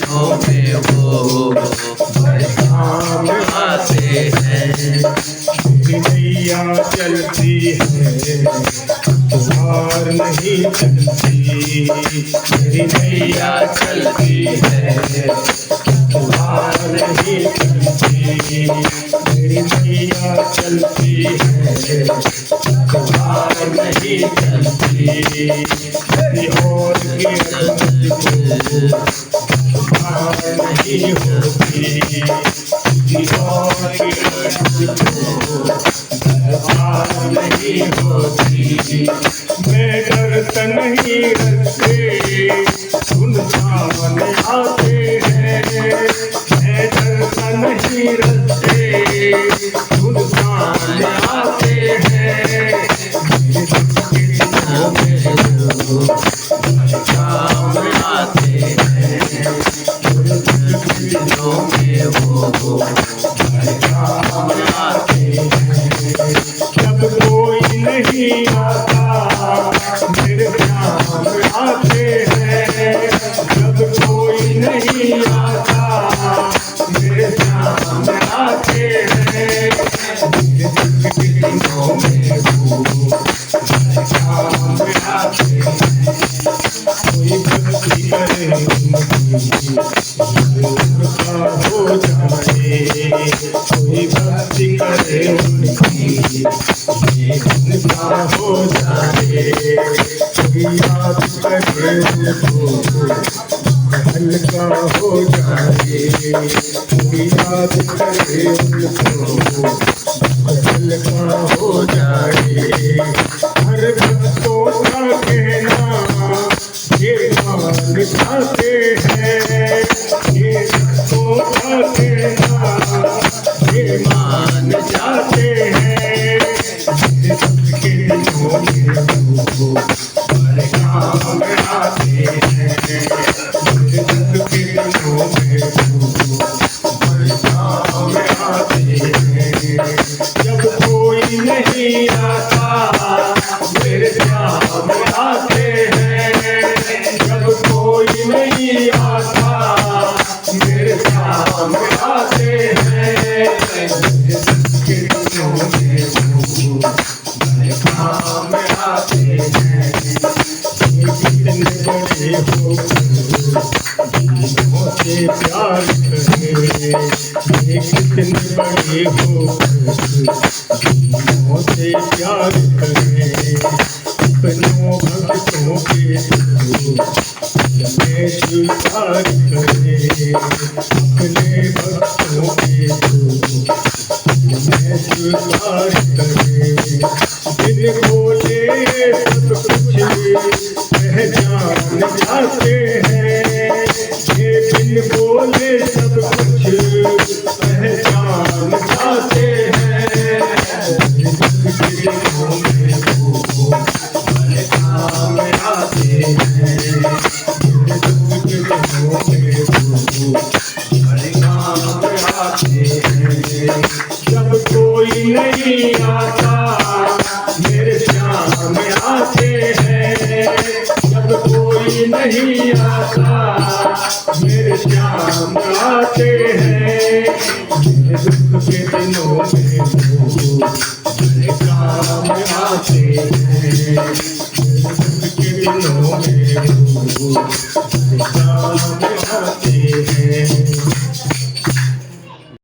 दिनों में वो काम आते हैं। मेरी नैया चलती है तुम्हार नहीं चलती। मेरी नैया चलती है तुम्हार नहीं चलती। मेरी नैया चलती है तुम्हार नहीं चलती। किसी और की तुम्हार नहीं होती। किसी और की तुम्हार नहीं होती। मैं डरता नहीं रस्ते सुनसान आते हैं। मैं डरता नहीं रस्ते सुनसान आते हैं। मेरे दुख के दिनों में काम आते हैं। मेरे दुख के दिनों में वो काम आते हैं। जब कोई नहीं आता मेरे काम आते हैं। जब कोई नहीं आता मेरे काम आते हैं। मेरे दुख के दिनों में वो काम आते हैं। कोई भक्ति करे उनकी उनका हो जाए। कोई भक्ति करे उनकी उनका हो जाए। कोई याद करे उनको हल्का हो जाए। कोई याद करे उनको हल्का हो जाए। हर भक्तों का कहना ये मान जाते हैं। ये भक्तों का कहना ये मान जाते हैं। मेरे दुख के दिनों में वो हमारे काम आते हैं। मेरे दुख के दिनों में वो हमारे काम आते हैं। जब कोई नहीं आता मेरे काम आते हैं। जब कोई नहीं आता मेरे काम आते हैं। मेरे दुख के दिनों में वो हमारे काम आते हैं। ये कितने बड़े हो दिनों से प्यार करे। ये कितने बड़े हो दिनों से प्यार करे। अपनों भक्तों के में स्वीकार करे। अपने भक्तों के में स्वीकार करे। बिन बोले सब कुछ पहचान जाते हैं। ये बिन बोले सब कुछ पहचान जाते हैं। दुख के दिनों में वो हमारे काम आते हैं। दुख के दिनों में वो हमारे काम आते हैं। जब कोई नहीं आता मेरे श्याम आते हैं। जब कोई नहीं आता मेरे श्याम आते हैं। मेरे दुख के दिनों में वो